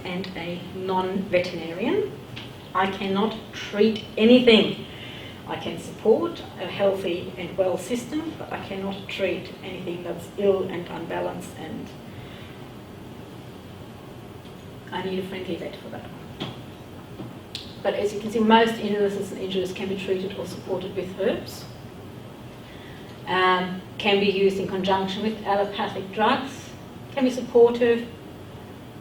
and a non-veterinarian. I cannot treat anything. I can support a healthy and well system, but I cannot treat anything that's ill and unbalanced, and I need a friendly vet for that one. But as you can see, most illnesses and injuries can be treated or supported with herbs. Can be used in conjunction with allopathic drugs, can be supportive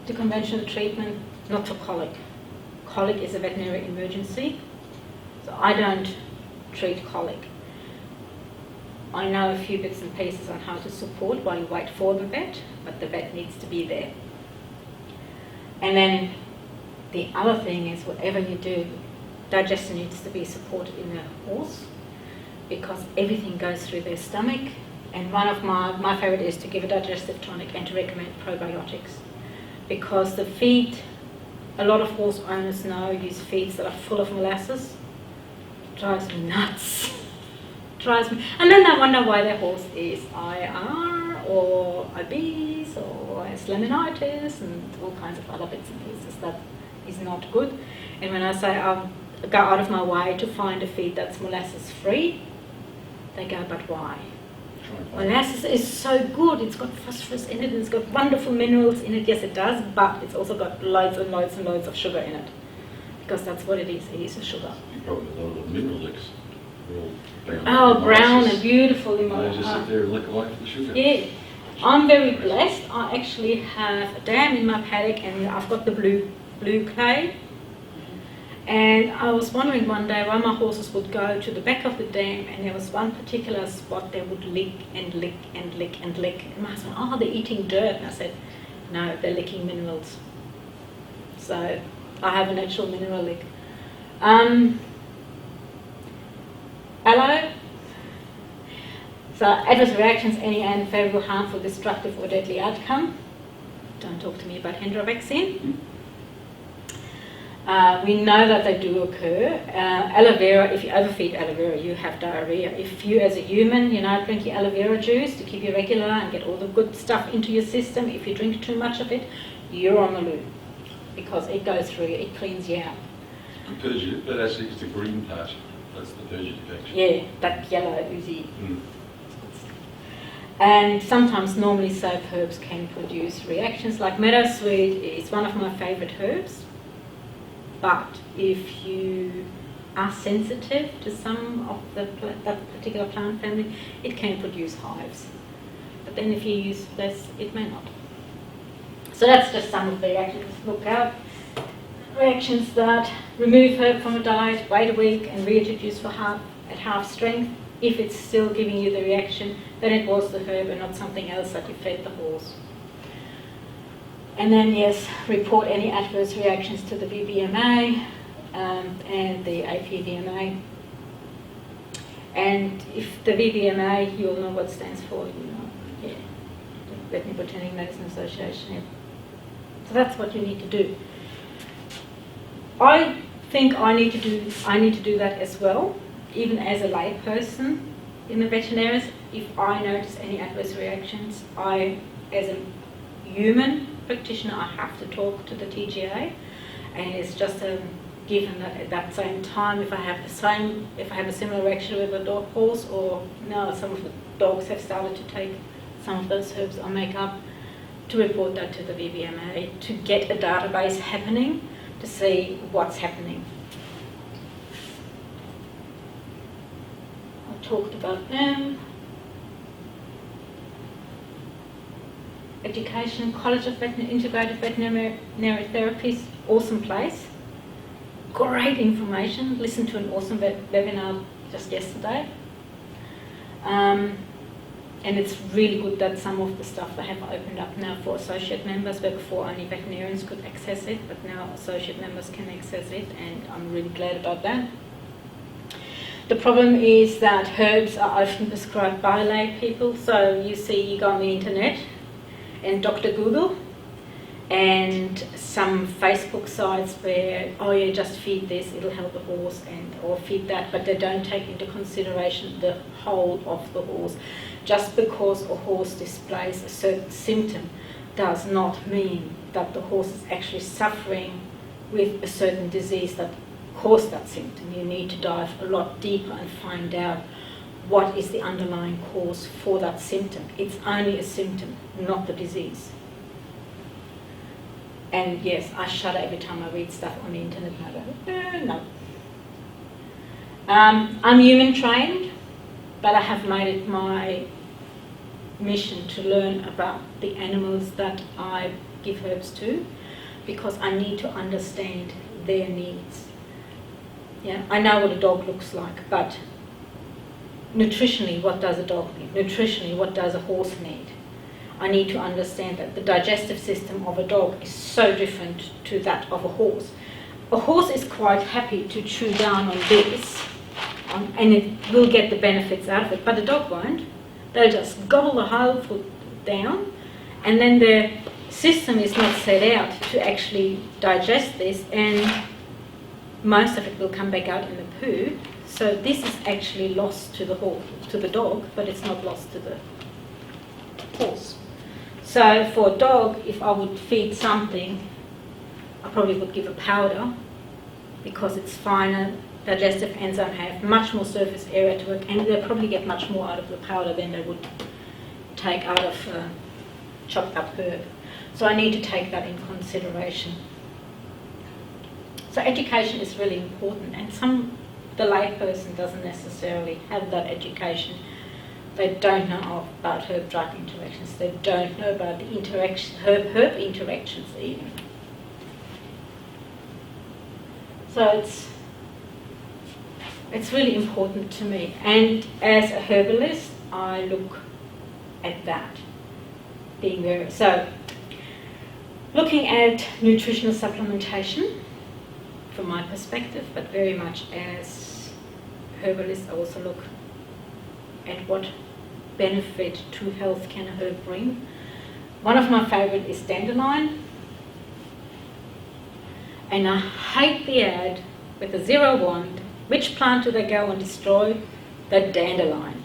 to conventional treatment, not for colic. Colic is a veterinary emergency, so I don't treat colic. I know a few bits and pieces on how to support while you wait for the vet, but the vet needs to be there. And then the other thing is, whatever you do, digestion needs to be supported in the horse, because everything goes through their stomach. And one of my favourite is to give a digestive tonic and to recommend probiotics, because the feed, a lot of horse owners know, use feeds that are full of molasses. Drives me nuts. Drives me, and then they wonder why their horse is IR or obese or has laminitis and all kinds of other bits and pieces. That is not good. And when I say I'll go out of my way to find a feed that's molasses free, they go, but why? Molasses is so good. It's got phosphorus in it, and it's got wonderful minerals in it. Yes, it does, but it's also got loads and loads and loads of sugar in it, because that's what it is. It is a sugar. You probably a lot of the mineral licks. Brown and beautiful in my They just sit there and lick away for the sugar. Yeah, I'm very blessed. I actually have a dam in my paddock, and I've got the blue clay. And I was wondering one day why my horses would go to the back of the dam, and there was one particular spot they would lick and lick and lick and lick. And my husband, oh, they're eating dirt. And I said, no, they're licking minerals. So I have a natural mineral lick. Aloe. So adverse reactions, any unfavorable, harmful, destructive or deadly outcome. Don't talk to me about Hendra vaccine. We know that they do occur. Aloe vera, if you overfeed aloe vera, you have diarrhea. If you as a human, drink your aloe vera juice to keep you regular and get all the good stuff into your system, if you drink too much of it, you're on the loo, because it goes through you, it cleans you out. And purgative, but actually it's the green part. That's the purgative action. Yeah, that yellow oozy. And sometimes normally soap herbs can produce reactions. Like meadowsweet is one of my favourite herbs. But if you are sensitive to some of that particular plant family, it can produce hives. But then if you use less, it may not. So that's just some of the reactions. Look out. Reactions that remove herb from a diet, wait a week and reintroduce at half strength. If it's still giving you the reaction, then it was the herb and not something else that you fed the horse. And then, yes, report any adverse reactions to the VBMA and the APVMA. And if the VBMA, you'll know what it stands for, the Veterinary Botanic Medicine Association. Yeah. So that's what you need to do. I think I need to do that as well, even as a lay person in the veterinaries. If I notice any adverse reactions, I, as a human practitioner, I have to talk to the TGA, and it's just a given that at that same time, if I have a similar reaction with a dog horse, or some of the dogs have started to take some of those herbs I make up, to report that to the VBMA, to get a database happening, to see what's happening. I talked about them. Education, College of Integrative Veterinary Therapies, awesome place. Great information. Listened to an awesome webinar just yesterday. And it's really good that some of the stuff they have opened up now for associate members, where before only veterinarians could access it, but now associate members can access it, and I'm really glad about that. The problem is that herbs are often prescribed by lay people. So you go on the internet and Dr. Google, and some Facebook sites where, oh yeah, just feed this, it'll help the horse, or feed that, but they don't take into consideration the whole of the horse. Just because a horse displays a certain symptom does not mean that the horse is actually suffering with a certain disease that caused that symptom. You need to dive a lot deeper and find out what is the underlying cause for that symptom. It's only a symptom, not the disease. And yes, I shudder every time I read stuff on the internet and I go, no. I'm human trained, but I have made it my mission to learn about the animals that I give herbs to, because I need to understand their needs. Yeah, I know what a dog looks like, but nutritionally, what does a dog need? Nutritionally, what does a horse need? I need to understand that the digestive system of a dog is so different to that of a horse. A horse is quite happy to chew down on this, and it will get the benefits out of it, but a dog won't. They'll just gobble the whole food down, and then their system is not set out to actually digest this, and most of it will come back out in the poo. So this is actually lost to the horse, to the dog, but it's not lost to the horse. So for a dog, if I would feed something, I probably would give a powder, because it's finer. Digestive enzymes have much more surface area to work, and they'll probably get much more out of the powder than they would take out of chopped up herb. So I need to take that in consideration. So education is really important, and the layperson doesn't necessarily have that education. They don't know about herb-drug interactions. They don't know about the herb interactions even. So it's really important to me. And as a herbalist, I look at that. So, looking at nutritional supplementation from my perspective, but very much as a herbalist, I also look at what benefit to health can a herb bring. One of my favorite is Dandelion. And I hate the ad with a 0 wand. Which plant do they go and destroy? The dandelion.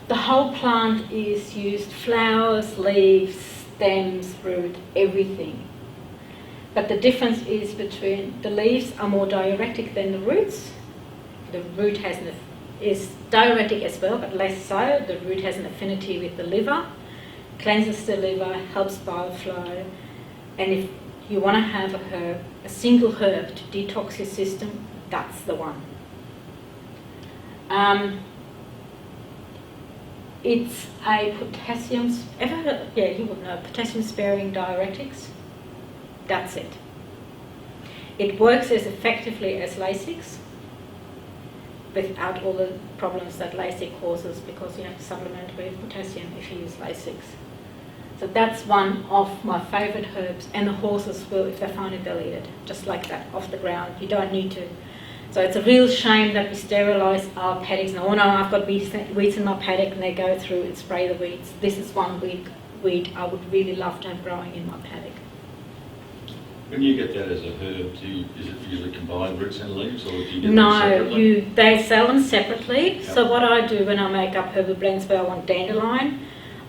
The whole plant is used, flowers, leaves, stems, root, everything. But the difference is between the leaves are more diuretic than the roots. The root is diuretic as well, but less so. The root has an affinity with the liver, cleanses the liver, helps bile flow. And if you want to have a single herb to detox your system, that's the one. It's a potassium, you would know, potassium sparing diuretics. That's it. It works as effectively as Lasix without all the problems that Lasix causes, because you have to supplement with potassium if you use Lasix. So that's one of my favourite herbs, and the horses will, if they find it, they'll eat it, just like that, off the ground. You don't need to. So it's a real shame that we sterilise our paddocks. No, I've got weeds in my paddock, and they go through and spray the weeds. This is one weed I would really love to have growing in my paddock. When you get that as a herb, is it usually combined roots and leaves, or do you get them No, separately? they sell them separately. Yep. So what I do when I make up herbal blends where I want dandelion,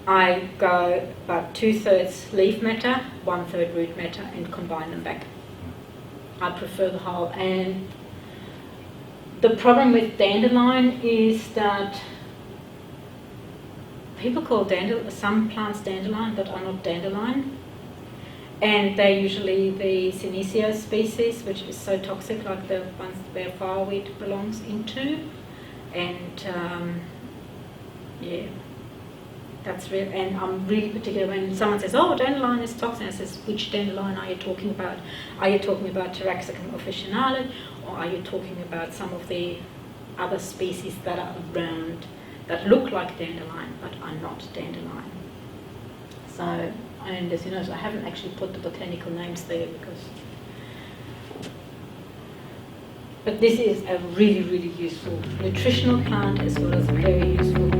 I go about 2/3 leaf matter, 1/3 root matter, and combine them back. I prefer the whole. And the problem with dandelion is that people call some plants dandelion that are not dandelion. And they're usually the Senecio species, which is so toxic, like the ones where fireweed belongs into. And that's real. And I'm really particular when someone says, "Oh, dandelion is toxic." I says, "Which dandelion are you talking about? Are you talking about Taraxacum officinale, or are you talking about some of the other species that are around that look like dandelion but are not dandelion?" So. And as you know, I haven't actually put the botanical names there but this is a really, really useful nutritional plant as well as a very useful